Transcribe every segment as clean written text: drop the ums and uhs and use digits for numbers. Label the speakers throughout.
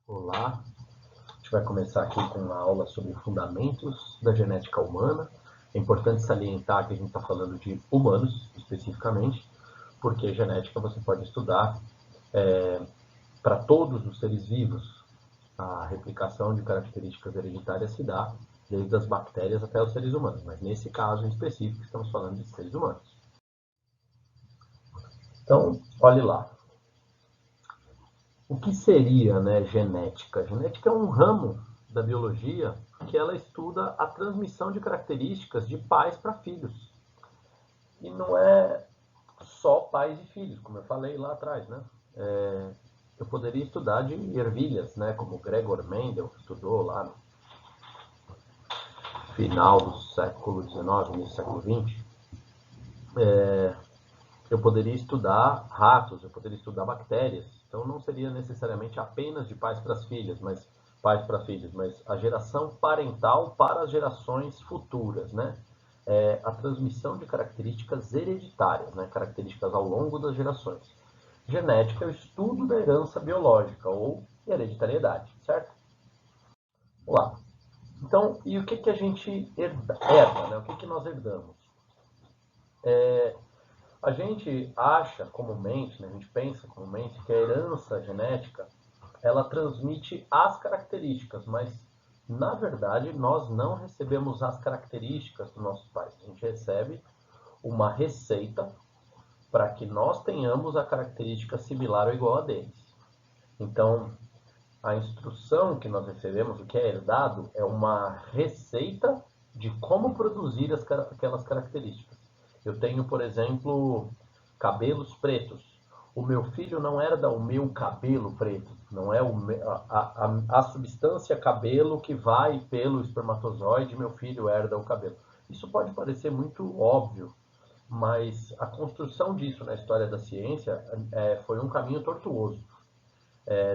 Speaker 1: Olá, a gente vai começar aqui com uma aula sobre fundamentos da genética humana. É importante salientar que a gente está falando de humanos, especificamente, porque genética você pode estudar para todos os seres vivos. A replicação de características hereditárias se dá desde as bactérias até os seres humanos, mas nesse caso em específico estamos falando de seres humanos. Então, olhe lá. O que seria, genética? Genética é um ramo da biologia que ela estuda a transmissão de características de pais para filhos. E não é só pais e filhos, como eu falei lá atrás, né? Eu poderia estudar de ervilhas, né? Como Gregor Mendel estudou lá no final do século XIX, início do século XX. Eu poderia estudar ratos, eu poderia estudar bactérias. Então não seria necessariamente apenas de pais para as filhas, mas pais para filhos, mas a geração parental para as gerações futuras, né? A transmissão de características hereditárias, né? Características ao longo das gerações. Genética é o estudo da herança biológica ou hereditariedade, certo? Vamos lá. Então, e o que a gente herda, né? O que nós herdamos? A gente acha comumente, né, a gente pensa comumente que a herança genética ela transmite as características, mas na verdade nós não recebemos as características dos nossos pais. A gente recebe uma receita para que nós tenhamos a característica similar ou igual a deles. Então, a instrução que nós recebemos, o que é herdado, é uma receita de como produzir aquelas características. Eu tenho, por exemplo, cabelos pretos. O meu filho não herda o meu cabelo preto, não é a substância cabelo que vai pelo espermatozoide, meu filho herda o cabelo. Isso pode parecer muito óbvio, mas a construção disso na história da ciência foi um caminho tortuoso.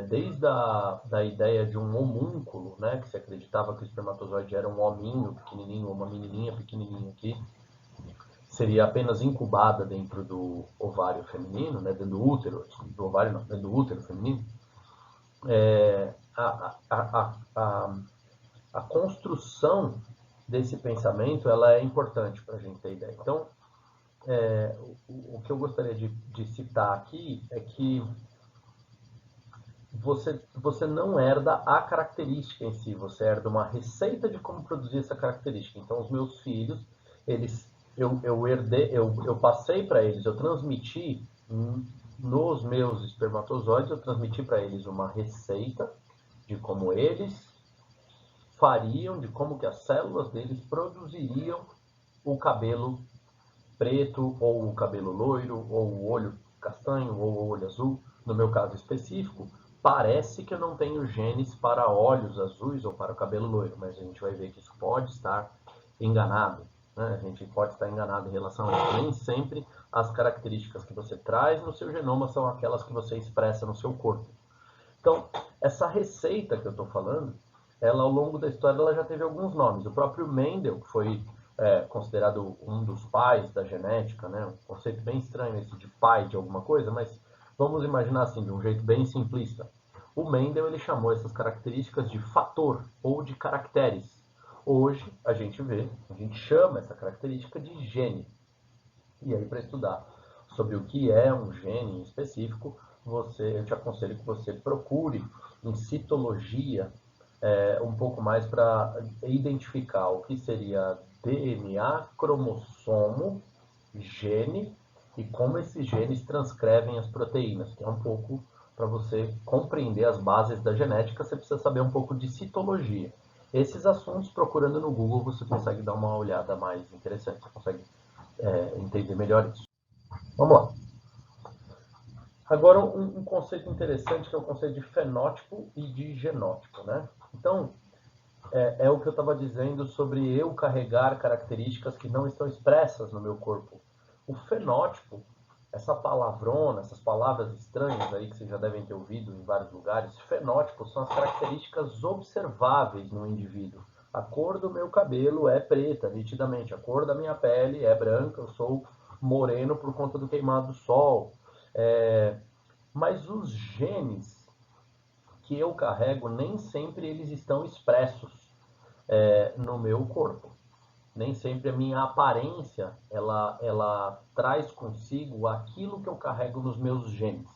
Speaker 1: Desde da ideia de um homúnculo, né, que se acreditava que o espermatozoide era um hominho pequenininho, uma menininha pequenininha aqui, seria apenas incubada dentro do ovário feminino, né, dentro do útero, do ovário não, dentro do útero feminino. A construção desse pensamento ela é importante para a gente ter ideia. Então, o que eu gostaria de citar aqui é que você não herda a característica em si, você herda uma receita de como produzir essa característica. Então, os meus filhos, eu passei para eles, eu transmiti nos meus espermatozoides, eu transmiti para eles uma receita de como eles fariam, de como que as células deles produziriam o cabelo preto, ou o cabelo loiro, ou o olho castanho, ou o olho azul. No meu caso específico, parece que eu não tenho genes para olhos azuis ou para o cabelo loiro, mas a gente vai ver que isso pode estar enganado. Né? A gente pode estar enganado em relação a isso. Nem sempre as características que você traz no seu genoma são aquelas que você expressa no seu corpo. Então, essa receita que eu estou falando, ela ao longo da história ela já teve alguns nomes. O próprio Mendel, que foi considerado um dos pais da genética, né? Um conceito bem estranho esse de pai de alguma coisa, mas vamos imaginar assim, de um jeito bem simplista. O Mendel ele chamou essas características de fator ou de caracteres. Hoje a gente chama essa característica de gene. E aí para estudar sobre o que é um gene em específico, eu te aconselho que você procure em citologia um pouco mais para identificar o que seria DNA, cromossomo, gene e como esses genes transcrevem as proteínas, que é um pouco para você compreender as bases da genética, você precisa saber um pouco de citologia. Esses assuntos, procurando no Google, você consegue dar uma olhada mais interessante, você consegue entender melhor isso. Vamos lá. Agora, um conceito interessante que é o conceito de fenótipo e de genótipo, né? Então, é o que eu estava dizendo sobre eu carregar características que não estão expressas no meu corpo. O fenótipo, essa palavrona, essas palavras estranhas aí que vocês já devem ter ouvido em vários lugares, fenótipos são as características observáveis no indivíduo. A cor do meu cabelo é preta, nitidamente. A cor da minha pele é branca, eu sou moreno por conta do queimado do sol. Mas os genes que eu carrego, nem sempre eles estão expressos no meu corpo. Nem sempre a minha aparência, ela traz consigo aquilo que eu carrego nos meus genes.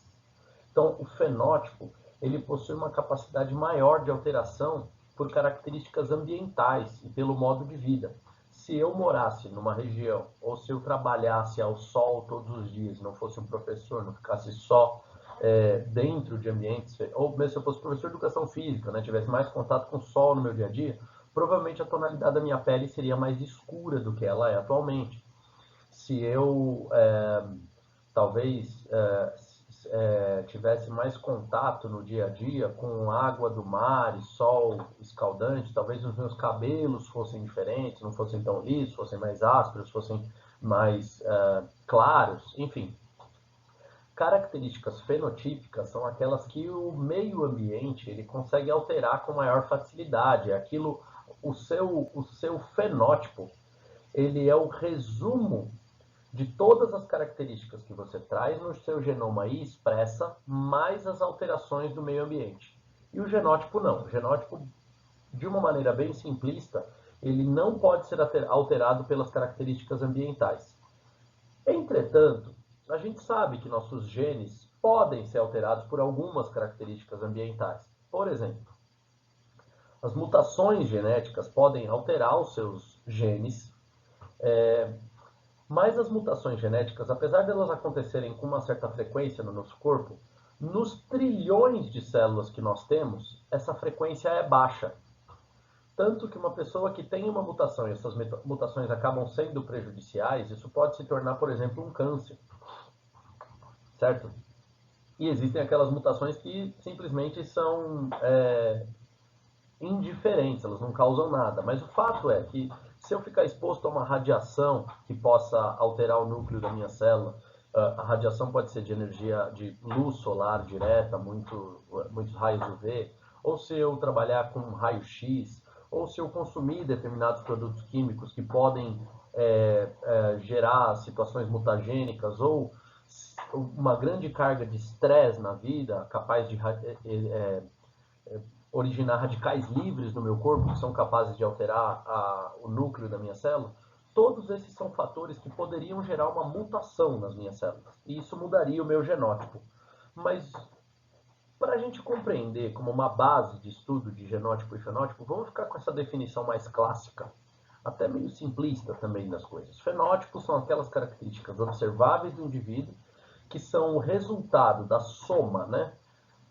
Speaker 1: Então, o fenótipo, ele possui uma capacidade maior de alteração por características ambientais e pelo modo de vida. Se eu morasse numa região, ou se eu trabalhasse ao sol todos os dias, não fosse um professor, não ficasse só dentro de ambientes, ou mesmo se eu fosse professor de educação física, né, tivesse mais contato com o sol no meu dia a dia, provavelmente a tonalidade da minha pele seria mais escura do que ela é atualmente. Se eu talvez tivesse mais contato no dia a dia com água do mar e sol escaldante, talvez os meus cabelos fossem diferentes, não fossem tão lisos, fossem mais ásperos, fossem mais claros, enfim. Características fenotípicas são aquelas que o meio ambiente ele consegue alterar com maior facilidade. Aquilo, o seu fenótipo, ele é o resumo de todas as características que você traz no seu genoma e expressa, mais as alterações do meio ambiente. E o genótipo não. O genótipo, de uma maneira bem simplista, ele não pode ser alterado pelas características ambientais. Entretanto, a gente sabe que nossos genes podem ser alterados por algumas características ambientais. Por exemplo, as mutações genéticas podem alterar os seus genes, mas as mutações genéticas, apesar de elas acontecerem com uma certa frequência no nosso corpo, nos trilhões de células que nós temos, essa frequência é baixa. Tanto que uma pessoa que tem uma mutação e essas mutações acabam sendo prejudiciais, isso pode se tornar, por exemplo, um câncer. Certo? E existem aquelas mutações que simplesmente são indiferentes, elas não causam nada. Mas o fato é que se eu ficar exposto a uma radiação que possa alterar o núcleo da minha célula, a radiação pode ser de energia de luz solar direta, muitos raios UV, ou se eu trabalhar com raio-x, ou se eu consumir determinados produtos químicos que podem gerar situações mutagênicas, ou uma grande carga de estresse na vida, capaz de originar radicais livres no meu corpo, que são capazes de alterar o núcleo da minha célula, todos esses são fatores que poderiam gerar uma mutação nas minhas células. E isso mudaria o meu genótipo. Mas, para a gente compreender como uma base de estudo de genótipo e fenótipo, vamos ficar com essa definição mais clássica, até meio simplista também das coisas. Fenótipos são aquelas características observáveis do indivíduo que são o resultado da soma, né,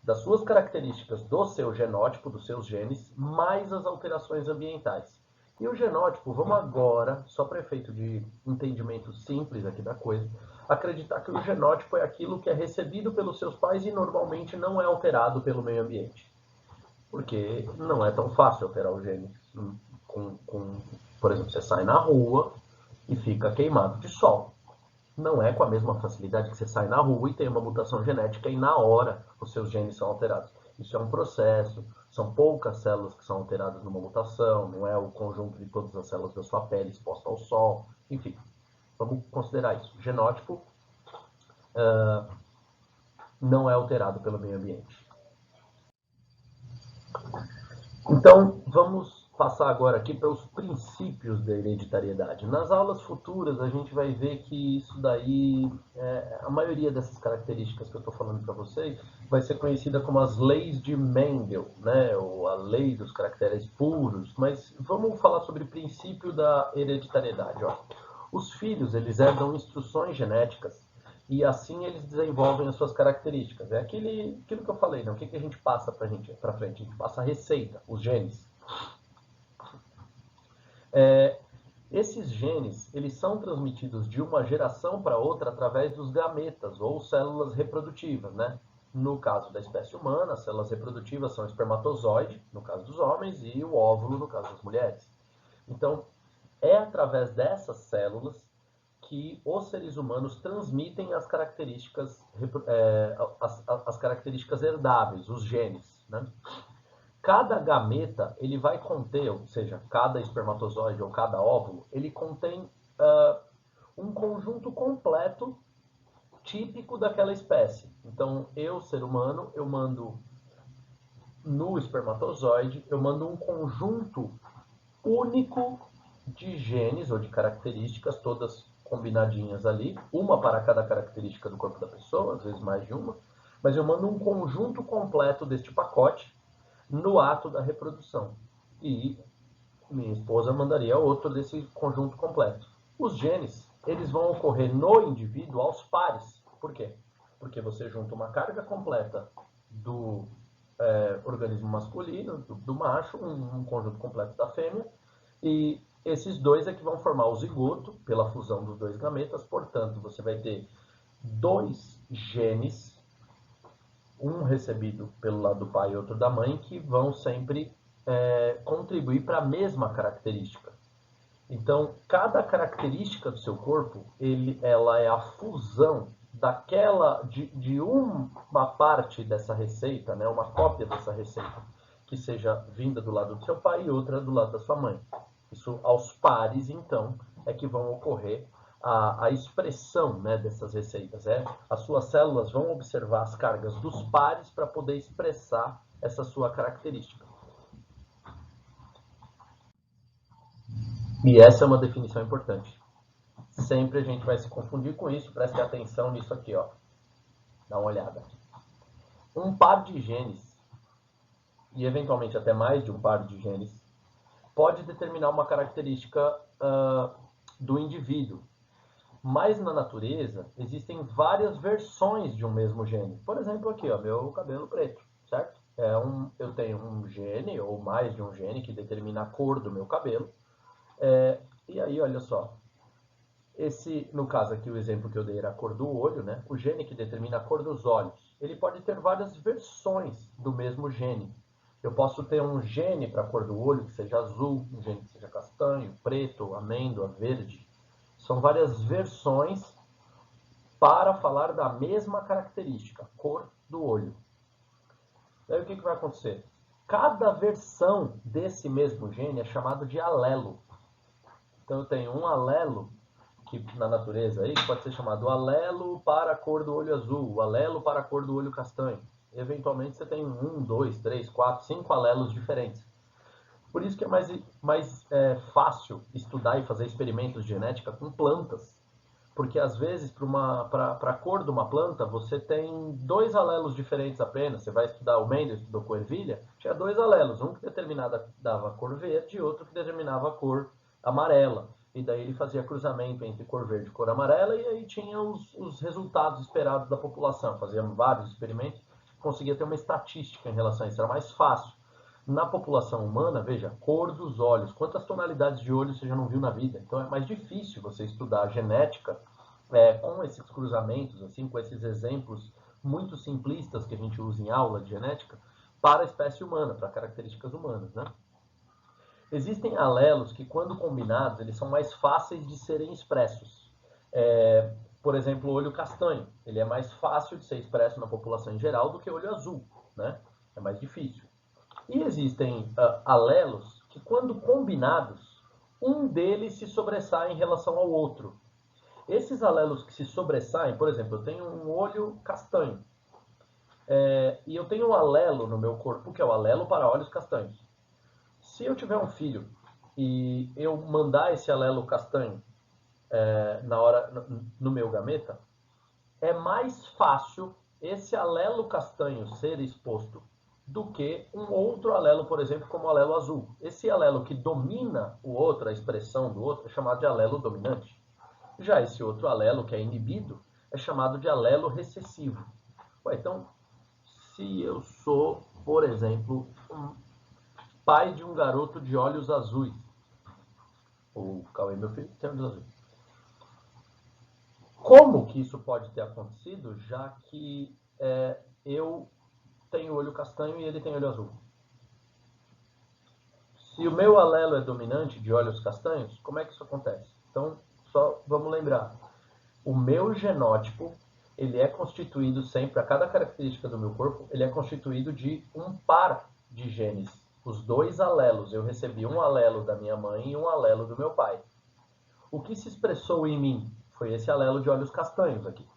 Speaker 1: das suas características do seu genótipo, dos seus genes, mais as alterações ambientais. E o genótipo, vamos agora, só para efeito de entendimento simples aqui da coisa, acreditar que o genótipo é aquilo que é recebido pelos seus pais e normalmente não é alterado pelo meio ambiente. Porque não é tão fácil alterar o gene. Por exemplo, você sai na rua e fica queimado de sol. Não é com a mesma facilidade que você sai na rua e tem uma mutação genética e na hora os seus genes são alterados. Isso é um processo, são poucas células que são alteradas numa mutação, não é o conjunto de todas as células da sua pele exposta ao sol, enfim. Vamos considerar isso. O genótipo não é alterado pelo meio ambiente. Então, vamos passar agora aqui para os princípios da hereditariedade. Nas aulas futuras, a gente vai ver que isso daí, a maioria dessas características que eu estou falando para vocês, vai ser conhecida como as leis de Mendel, né? Ou a lei dos caracteres puros. Mas vamos falar sobre o princípio da hereditariedade. Ó. Os filhos, eles herdam instruções genéticas e assim eles desenvolvem as suas características. É aquilo que eu falei, né? O que a gente passa para frente? A gente passa a receita, os genes. Esses genes, eles são transmitidos de uma geração para outra através dos gametas, ou células reprodutivas, né? No caso da espécie humana, as células reprodutivas são o espermatozoide, no caso dos homens, e o óvulo, no caso das mulheres. Então, é através dessas células que os seres humanos transmitem as características, as características herdáveis, os genes, né? Cada gameta, ele vai conter, ou seja, cada espermatozoide ou cada óvulo, ele contém um conjunto completo típico daquela espécie. Então, eu, ser humano, eu mando no espermatozoide, eu mando um conjunto único de genes ou de características, todas combinadinhas ali, uma para cada característica do corpo da pessoa, às vezes mais de uma, mas eu mando um conjunto completo deste pacote no ato da reprodução. E minha esposa mandaria outro desse conjunto completo. Os genes, eles vão ocorrer no indivíduo aos pares. Por quê? Porque você junta uma carga completa do organismo masculino, do macho, um conjunto completo da fêmea, e esses dois é que vão formar o zigoto, pela fusão dos dois gametas. Portanto, você vai ter dois genes, um recebido pelo lado do pai e outro da mãe, que vão sempre contribuir para a mesma característica. Então, cada característica do seu corpo, ela é a fusão de uma parte dessa receita, né, uma cópia dessa receita, que seja vinda do lado do seu pai e outra do lado da sua mãe. Isso aos pares, então, é que vão ocorrer a expressão, né, dessas receitas. As suas células vão observar as cargas dos pares para poder expressar essa sua característica. E essa é uma definição importante. Sempre a gente vai se confundir com isso, preste atenção nisso aqui, ó. Dá uma olhada. Um par de genes, e eventualmente até mais de um par de genes, pode determinar uma característica do indivíduo. Mas na natureza existem várias versões de um mesmo gene. Por exemplo, aqui, ó, meu cabelo preto, certo? Eu tenho um gene, ou mais de um gene, que determina a cor do meu cabelo. E aí, olha só, no caso aqui, o exemplo que eu dei era a cor do olho, né? O gene que determina a cor dos olhos. Ele pode ter várias versões do mesmo gene. Eu posso ter um gene para a cor do olho que seja azul, um gene que seja castanho, preto, amêndoa, verde. São várias versões para falar da mesma característica, cor do olho. Daí o que vai acontecer? Cada versão desse mesmo gene é chamado de alelo. Então eu tenho um alelo que na natureza aí pode ser chamado alelo para a cor do olho azul, alelo para a cor do olho castanho. Eventualmente você tem 1, 2, 3, 4, 5 alelos diferentes. Por isso que é mais fácil estudar e fazer experimentos de genética com plantas. Porque às vezes para a cor de uma planta você tem 2 alelos diferentes apenas. Você vai estudar o Mendel, estudou com ervilha, tinha 2 alelos, um que dava a cor verde e outro que determinava a cor amarela. E daí ele fazia cruzamento entre cor verde e cor amarela, e aí tinha os resultados esperados da população. Fazia vários experimentos, conseguia ter uma estatística em relação a isso, era mais fácil. Na população humana, veja, cor dos olhos, quantas tonalidades de olho você já não viu na vida? Então é mais difícil você estudar a genética com esses cruzamentos, assim, com esses exemplos muito simplistas que a gente usa em aula de genética, para a espécie humana, para características humanas, né? Existem alelos que, quando combinados, eles são mais fáceis de serem expressos. Por exemplo, o olho castanho. Ele é mais fácil de ser expresso na população em geral do que o olho azul, né? É mais difícil. E existem alelos que, quando combinados, um deles se sobressai em relação ao outro. Esses alelos que se sobressaem, por exemplo, eu tenho um olho castanho. E eu tenho um alelo no meu corpo, que é o alelo para olhos castanhos. Se eu tiver um filho e eu mandar esse alelo castanho no meu gameta, é mais fácil esse alelo castanho ser exposto do que um outro alelo, por exemplo, como o alelo azul. Esse alelo que domina o outro, a expressão do outro, é chamado de alelo dominante. Já esse outro alelo, que é inibido, é chamado de alelo recessivo. Então, se eu sou, por exemplo, pai de um garoto de olhos azuis, o Cauê, meu filho, tem olhos azuis. Como que isso pode ter acontecido, já que eu tenho olho castanho e ele tem olho azul? Se o meu alelo é dominante de olhos castanhos, como é que isso acontece? Então, só vamos lembrar. O meu genótipo, ele é constituído sempre, a cada característica do meu corpo, ele é constituído de um par de genes. Os 2 alelos. Eu recebi um alelo da minha mãe e um alelo do meu pai. O que se expressou em mim foi esse alelo de olhos castanhos aqui.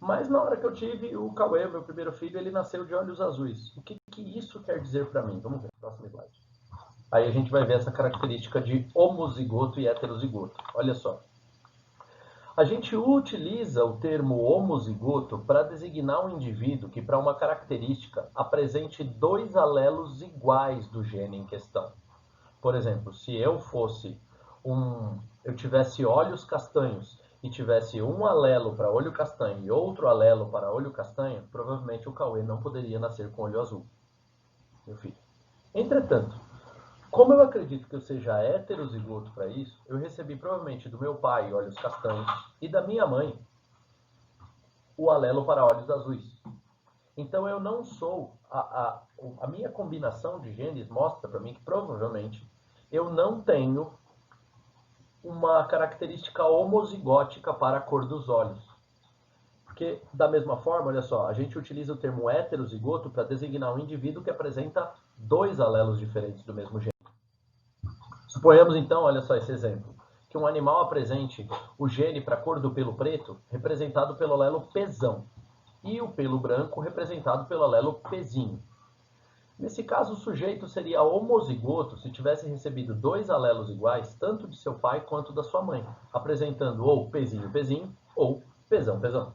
Speaker 1: Mas na hora que eu tive o Cauê, meu primeiro filho, ele nasceu de olhos azuis. O que que isso quer dizer para mim? Vamos ver, próximo slide. Aí a gente vai ver essa característica de homozigoto e heterozigoto. Olha só. A gente utiliza o termo homozigoto para designar um indivíduo que, para uma característica, apresente dois alelos iguais do gene em questão. Por exemplo, se eu tivesse olhos castanhos e tivesse um alelo para olho castanho e outro alelo para olho castanho, provavelmente o Cauê não poderia nascer com olho azul, meu filho. Entretanto, como eu acredito que eu seja heterozigoto para isso, eu recebi provavelmente do meu pai olhos castanhos e da minha mãe o alelo para olhos azuis. Então eu não sou... A minha combinação de genes mostra para mim que provavelmente eu não tenho uma característica homozigótica para a cor dos olhos. Porque, da mesma forma, olha só, a gente utiliza o termo heterozigoto para designar um indivíduo que apresenta dois alelos diferentes do mesmo gene. Suponhamos, então, olha só esse exemplo, que um animal apresente o gene para a cor do pelo preto, representado pelo alelo Pzão, e o pelo branco, representado pelo alelo Pzinho. Nesse caso, o sujeito seria homozigoto se tivesse recebido dois alelos iguais, tanto de seu pai quanto da sua mãe, apresentando ou Pzinho, Pzinho, ou Pzão, Pzão.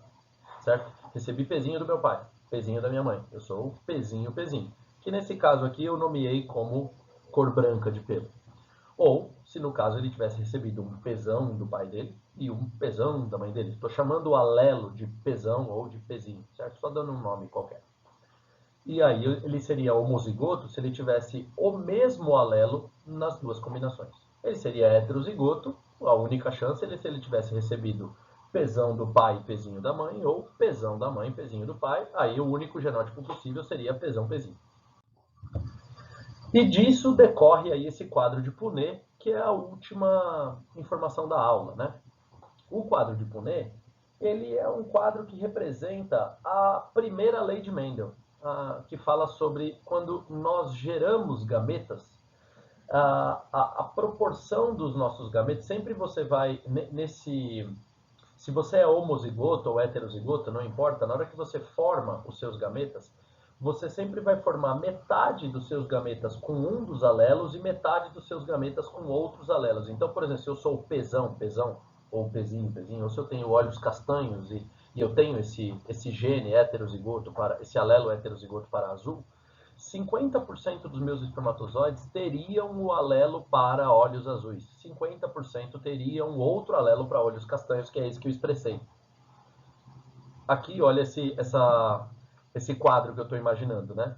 Speaker 1: Certo? Recebi Pzinho do meu pai, Pzinho da minha mãe. Eu sou o Pzinho, Pzinho. Que nesse caso aqui eu nomeei como cor branca de pelo. Ou, se no caso ele tivesse recebido um Pzão do pai dele e um Pzão da mãe dele. Estou chamando o alelo de Pzão ou de Pzinho, certo? Só dando um nome qualquer. E aí ele seria homozigoto se ele tivesse o mesmo alelo nas duas combinações. Ele seria heterozigoto, a única chance é se ele tivesse recebido Pzão do pai, Pzinho da mãe, ou Pzão da mãe, Pzinho do pai. Aí o único genótipo possível seria Pzão, Pzinho. E disso decorre aí esse quadro de Punnett, que é a última informação da aula, né? O quadro de Punnett, ele é um quadro que representa a primeira lei de Mendel, que fala sobre quando nós geramos gametas, a proporção dos nossos gametas, sempre você vai se você é homozigoto ou heterozigoto, não importa, na hora que você forma os seus gametas, você sempre vai formar metade dos seus gametas com um dos alelos e metade dos seus gametas com outros alelos. Então, por exemplo, se eu sou o Pzão, Pzão, ou Pzinho, Pzinho, ou se eu tenho olhos castanhos e eu tenho esse gene heterozigoto, esse alelo heterozigoto para azul, 50% dos meus espermatozoides teriam o alelo para olhos azuis. 50% teriam outro alelo para olhos castanhos, que é esse que eu expressei. Aqui, olha esse quadro que eu estou imaginando, né?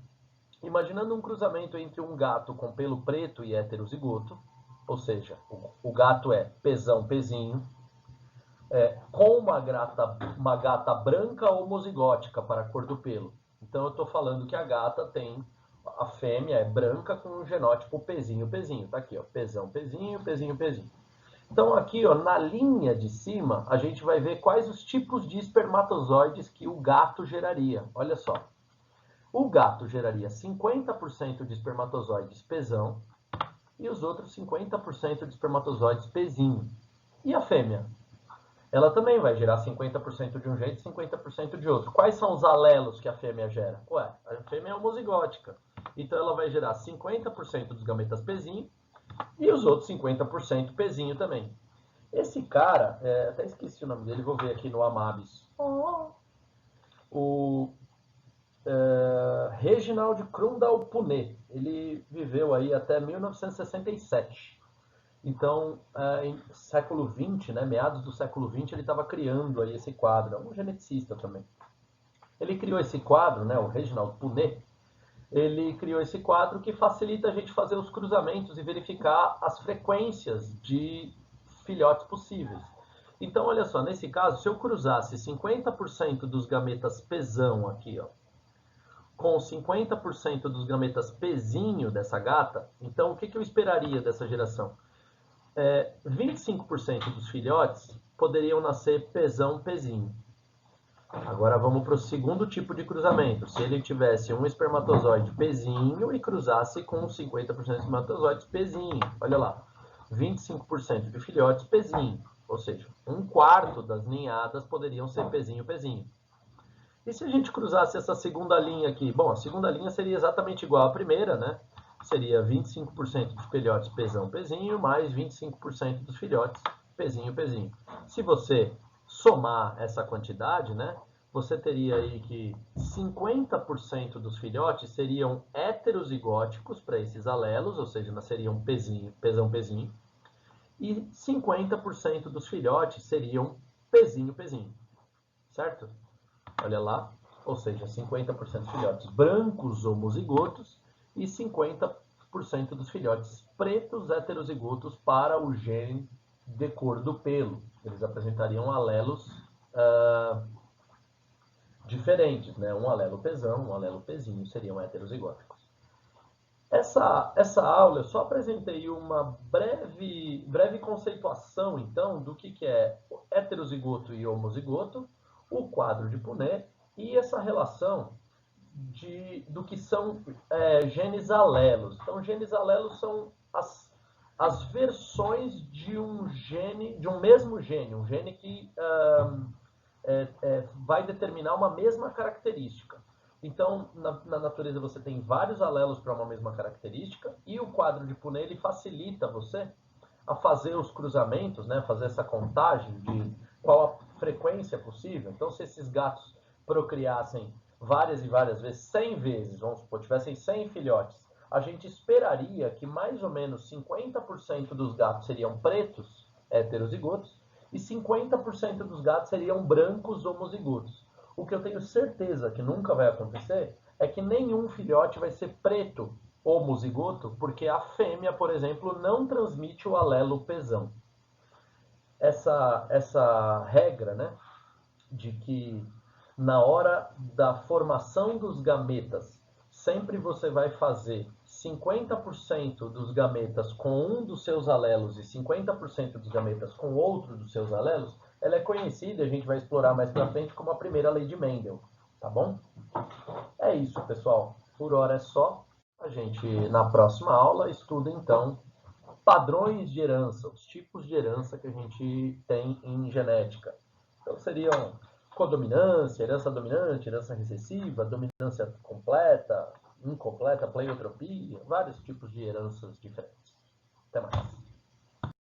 Speaker 1: Imaginando um cruzamento entre um gato com pelo preto e heterozigoto, ou seja, o gato é Pzão, Pzinho, com uma gata branca homozigótica para a cor do pelo. Então eu estou falando que a gata tem, a fêmea é branca com o genótipo Pzinho, Pzinho. Tá aqui, ó, Pzão, Pzinho, Pzinho, Pzinho. Então aqui, ó, na linha de cima, a gente vai ver quais os tipos de espermatozoides que o gato geraria. Olha só. O gato geraria 50% de espermatozoides Pzão e os outros 50% de espermatozoides Pzinho. E a fêmea? Ela também vai gerar 50% de um jeito e 50% de outro. Quais são os alelos que a fêmea gera? Ué, a fêmea é homozigótica. Então ela vai gerar 50% dos gametas Pzinho e os outros 50% Pzinho também. Esse cara, até esqueci o nome dele, vou ver aqui no Amabis. O Reginald Crundall Punnett. Ele viveu aí até 1967. Então, em século XX, né, meados do século XX, ele estava criando aí esse quadro. É um geneticista também. Ele criou esse quadro, né, o Reginald Punnett. Ele criou esse quadro que facilita a gente fazer os cruzamentos e verificar as frequências de filhotes possíveis. Então, olha só, nesse caso, se eu cruzasse 50% dos gametas Pzão aqui, ó, com 50% dos gametas Pzinho dessa gata, então o que eu esperaria dessa geração? 25% dos filhotes poderiam nascer Pzão, Pzinho. Agora vamos para o segundo tipo de cruzamento. Se ele tivesse um espermatozoide Pzinho e cruzasse com 50% de espermatozoides Pzinho. Olha lá, 25% de filhotes Pzinho. Ou seja, 1/4 das ninhadas poderiam ser Pzinho, Pzinho. E se a gente cruzasse essa segunda linha aqui? Bom, a segunda linha seria exatamente igual à primeira, né? Seria 25% dos filhotes pezão, pezinho, mais 25% dos filhotes pezinho, pezinho. Se você somar essa quantidade, né? Você teria aí que 50% dos filhotes seriam heterozigóticos para esses alelos, ou seja, nasceriam pezinho, pezão, pezinho, e 50% dos filhotes seriam pezinho, pezinho, certo? Olha lá, ou seja, 50% dos filhotes brancos homozigotos e 50% dos filhotes pretos heterozigotos para o gene de cor do pelo. Eles apresentariam alelos diferentes, né? Um alelo pezão, um alelo pezinho seriam heterozigóticos. Essa aula eu só apresentei uma breve conceituação, então, do que é heterozigoto e homozigoto, o quadro de Punnett e essa relação do que são genes alelos. Então, genes alelos são as versões de um gene, de um mesmo gene, um gene que vai determinar uma mesma característica. Então, na natureza você tem vários alelos para uma mesma característica e o quadro de Punnett ele facilita você a fazer os cruzamentos, né, fazer essa contagem de qual a frequência possível. Então, se esses gatos procriassem várias e várias vezes, 100 vezes, vamos supor, tivessem 100 filhotes, a gente esperaria que mais ou menos 50% dos gatos seriam pretos, heterozigotos, e 50% dos gatos seriam brancos homozigotos. O que eu tenho certeza que nunca vai acontecer é que nenhum filhote vai ser preto homozigoto, porque a fêmea, por exemplo, não transmite o alelo pezão. Essa regra, né, de que na hora da formação dos gametas, sempre você vai fazer 50% dos gametas com um dos seus alelos e 50% dos gametas com outro dos seus alelos, ela é conhecida, a gente vai explorar mais pra frente, como a primeira lei de Mendel, tá bom? É isso, pessoal. Por hora é só. A gente, na próxima aula, estuda, então, padrões de herança, os tipos de herança que a gente tem em genética. Então, seriam codominância, herança dominante, herança recessiva, dominância completa, incompleta, pleiotropia, vários tipos de heranças diferentes. Até mais.